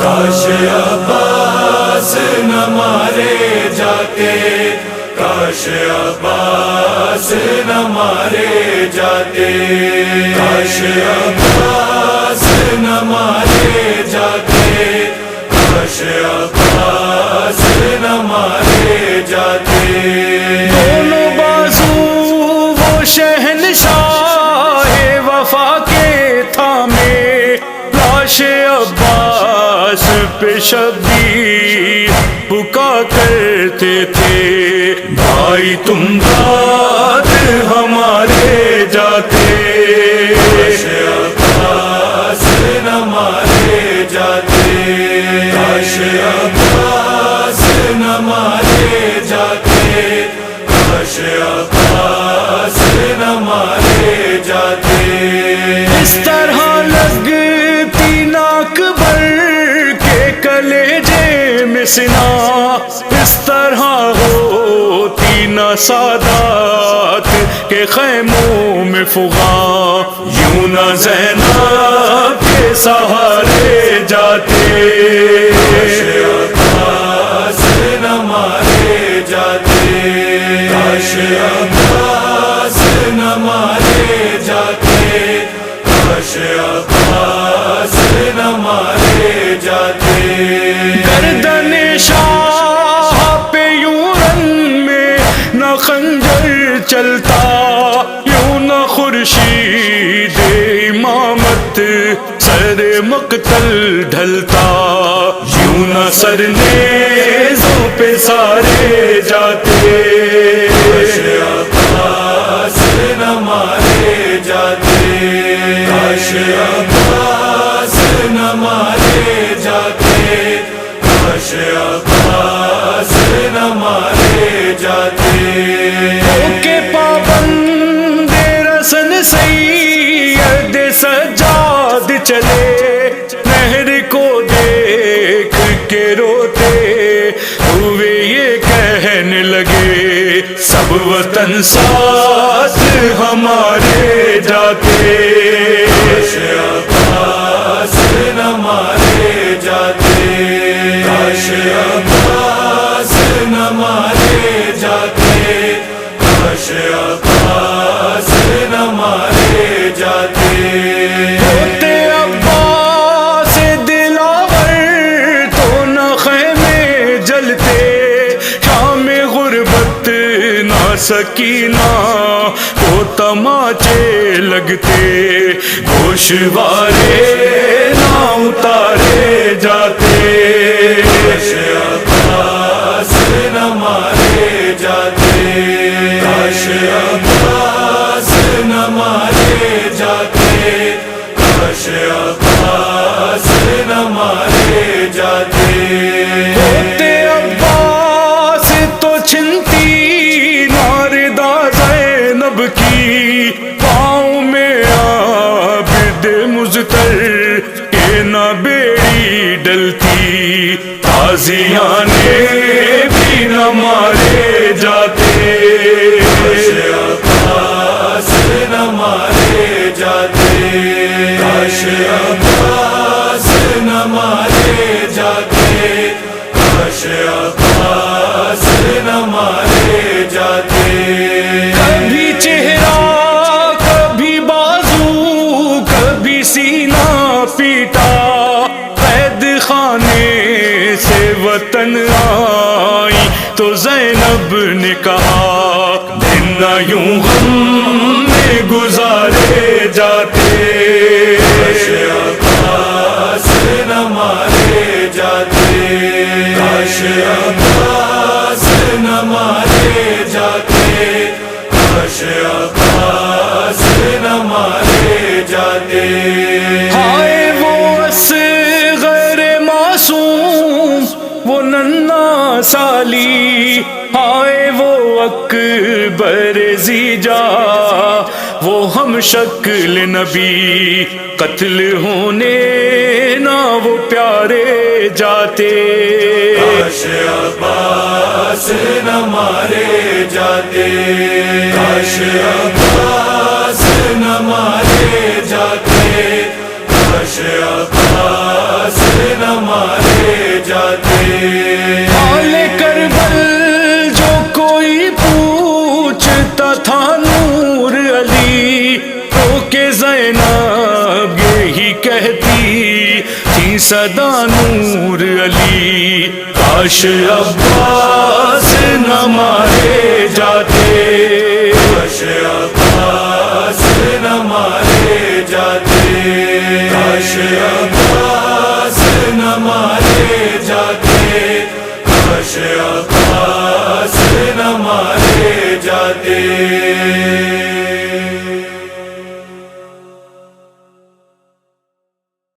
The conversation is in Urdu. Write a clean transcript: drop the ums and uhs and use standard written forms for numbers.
کاش عباس نہ مارے جاتے، کاش عباس نہ مارے جاتے، کاش عباس نہ مارے جاتے، کاش عباس نہ مارے جاتے۔ دونوں بازو وہ شہنشاہ وفا کے تھامے، لاش عباس پہ شبیر بکا کرتے تھے، بھائی تم داد ہمارے جاتے، کاش عباس نہ مارے جاتے، کاش عباس نہ مارے جاتے، کاش عباس نہ مارے جاتے۔ اس طرح لگتی ناک بر کے کلیجے میں سنا، اس طرح ہوتی نہ سادات کے خیموں میں فغاں، یوں نہ زینب کے سہارے جاتے، کاش عباس نہ مارے جاتے، کاش عباس نہ مارے جاتے، کاش عباس نہ مارے جاتے۔ گردن شاہ پہ یوں رن میں نہ خنجر چلتا، یوں نہ خورشید امامت سر مقتل ڈھلتا، یوں نہ سر نیزوں پہ سارے جاتے، کاش عباس نہ مارے جاتے، کاش عباس نہ مارے جاتے، کاش عباس نہ مارے جاتے۔ کے پابند رسن سید سجاد چلے، نہر کو دیکھ کے روتے ہوئے یہ کہنے لگے، سب وطن ساز ہمارے جاتے، کاش عباس نہ مارے جاتے، کاش عباس نہ مارے جاتے، کاش عباس نہ مارے جاتے۔ ہوتے عباس دلاور تو نہ خیمے جلتے، شام غربت نہ سکینہ کو تماچے لگتے، گوشوارے نہ اتارے جاتے، کاش عباس نہ مارے جاتے، کاش عباس نہ مارے جاتے، کاش عباس نہ مارے جاتے۔ ہوتے عباس تو چھنتی ناردہ زینب کی، پاؤں میں عابد مضطر کے نہ بیڑی ڈلتی، تازیانے بھی نہ مارے جاتے، کاش عباس نہ مارے جاتے، کاش عباس نہ مارے جاتے، کاش عباس نہ مارے جاتے۔ کبھی چہرہ کبھی بازو کبھی سینہ پیٹا، قید خانے سے وطن آئی تو زینب نے کہا، دن نہ یوں غم میں گزارے جاتے، کاش عباس نہ مارے جاتے، کاش عباس نہ مارے جاتے، کاش عباس نہ مارے جاتے۔ ہائے وہ اصغر معصوم وہ ننھا سالی، ہائے وہ اکبر زیجا وہ ہم شکل نبی، قتل ہونے نہ وہ پیارے جاتے، کاش عباس نہ مارے جاتے، کاش عباس نہ مارے جاتے، کاش عباس نہ مارے جاتے حال کربل جو کوئی پوچھتا تھا نور علی تو کہ زینب یہی کہتی تھی صدا نور علی کاش عباس نہ مارے جاتے کاش عباس نہ مارے جاتے کاش عباس نہ مارے جاتے کاش عباس نہ مارے جاتے